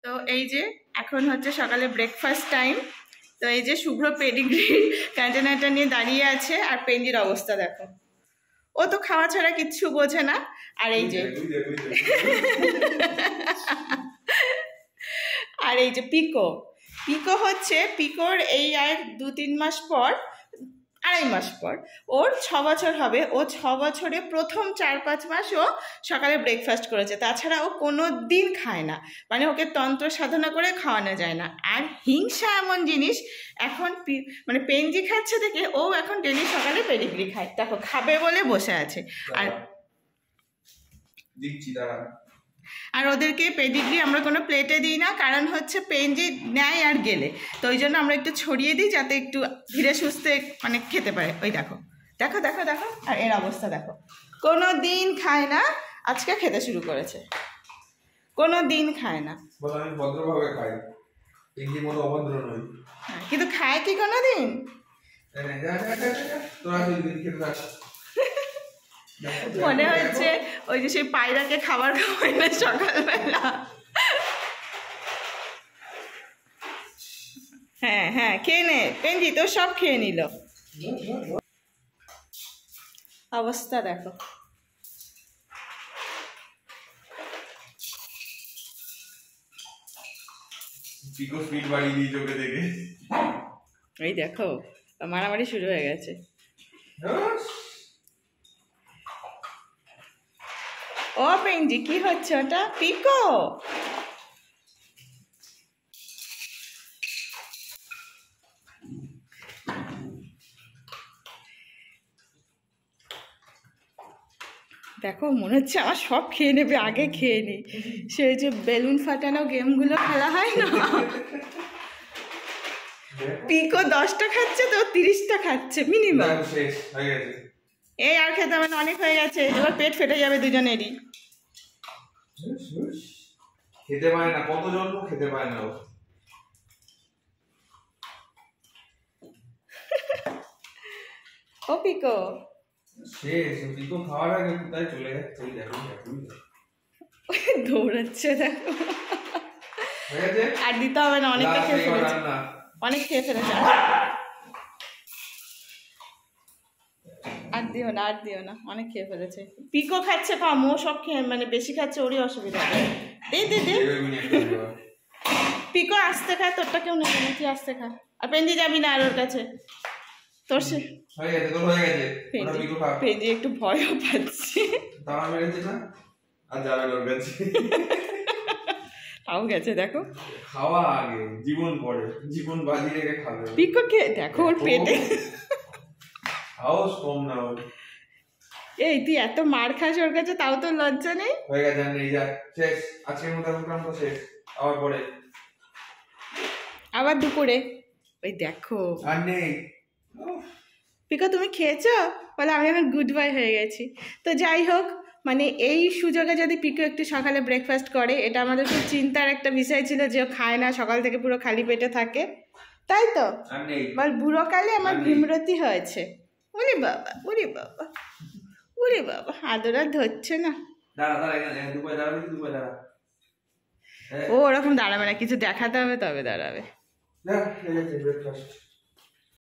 তো এই যে এখন হচ্ছে সকালে ব্রেকফাস্ট টাইম। তো এই যে শুভ্র পেডিগ্রি কন্টেনারটা নিয়ে দাঁড়িয়ে আছে, আর পেঞ্জির অবস্থা দেখো, ও তো খাওয়া ছাড়া কিচ্ছু বোঝে না। আর এই যে আর এই যে পিকো হচ্ছে, পিকোর এই আর 2-3 মাস পর, 2.5 মাস পর ওর 6 বছর হবে। ও 6 বছরে প্রথম 4-5 মাস ও সকালে ব্রেকফাস্ট করেছে, তাছাড়া ও কোনো দিন খায় না, মানে ওকে তন্ত্র সাধনা করে খাওয়ানো যায় না। আর হিংসা এমন জিনিস, এখন মানে পেঞ্জি খাচ্ছে থেকে ও এখন ডেলি সকালে পেডিগ্রি খায়, দেখো খাবে বলে বসে আছে। আর আর ওদেরকে পেডিগ্রি আমরা কোনো প্লেটে দিই না, কারণ হচ্ছে পেঞ্জি নেয় আর গেলে, তো ওই জন্য আমরা একটু ছড়িয়ে দিই যাতে একটু ধীরে সুস্থে মানে খেতে পারে। ওই দেখো দেখো দেখো দেখো, আর এর অবস্থা দেখো, কোনো দিন খায় না, আজকে খেতে শুরু করেছে, কোনো দিন খায় না। আমি ভদ্রভাবে খাই, পেঞ্জির মতো অভদ্র নই। হ্যাঁ, কিন্তু খায় কি কোনো দিন? মনে হচ্ছে ওই যে সেই পায়রাকে খাবার খাওয়াই না সকালবেলা। হ্যাঁ হ্যাঁ, খেয়ে নে পেঞ্জি, তো সব খেয়ে নিল, অবস্থা দেখো। ওই দেখো মারামারি শুরু হয়ে গেছে। ও পেঞ্জি কি হচ্ছে ওটা? পিকো দেখো, মনে হচ্ছে আমার সব খেয়ে নেবে, আগে খেয়ে নি। সেই যে বেলুন ফাটানো গেমগুলো খেলা হয় না, পিকো 10টা খাচ্ছে তো 30টা খাচ্ছে মিনিমাম। এই আর খেতে হবে না, অনেক হয়ে গেছে, এবার পেট ফেটে যাবে দুজনেরই। খেতে পারে না, কত জন্ম খেতে পারে না। ও পিকো শেষ, পিকো খাওয়ার আগে কোথায় চলে যাচ্ছে, দৌড়াচ্ছে দেখো। আর দিতে হবে না, অনেকটা খেয়ে ফেলেছে, অনেক খেয়ে ফেলেছে। আর দিও না, আর দিও না, অনেক খেয়ে ফেলেছে। পিকো খাচ্ছে কম, ও সব খেয়ে মানে বেশি খাচ্ছে, ওরই অসুবিধা। দে দে দে, পিকো আসতে খা, তোরটা কেউ নেবে না, তুই আসতে খা। আর পেঞ্জি যাবি না আর ওর কাছে, তোর সে পেঞ্জি একটু ভয়ও পাচ্ছে। তাও গেছে দেখো, খাওয়া আগে জীবন পরে, জীবন বাজি রেখে খাবে। পিকো কে দেখো ওর পেটে হাউস কম না ওর। এই তুই এত মার খাস ওর কাছে, তাও তো লজ্জা নেই? হয়ে গেছে, নেই যা, শেষ, আজকের মতো প্রোগ্রাম তো শেষ, আবার পরে, আবার দুপুরে। ওই দেখো আর নেই। পিকো তুমি খেয়েছো? বলে আমি এখন গুড বয় হয়ে গেছি। তো যাই হোক, মানে এই সুযোগে যদি পিকো একটু সকালে ব্রেকফাস্ট করে, এটা আমাদের খুব চিন্তার একটা বিষয় ছিল যে ও খায় না, সকাল থেকে পুরো খালি পেটে থাকে, তাই তো? বল বুড়োকালে আমার ভীমরতি হয়েছে। উনি বাবা, উনি বাবা, উনি বাবা, আদর আর ধরছে না। ও ওরকম দাঁড়াবে না, কিছু দেখাতে হবে তবে দাঁড়াবে।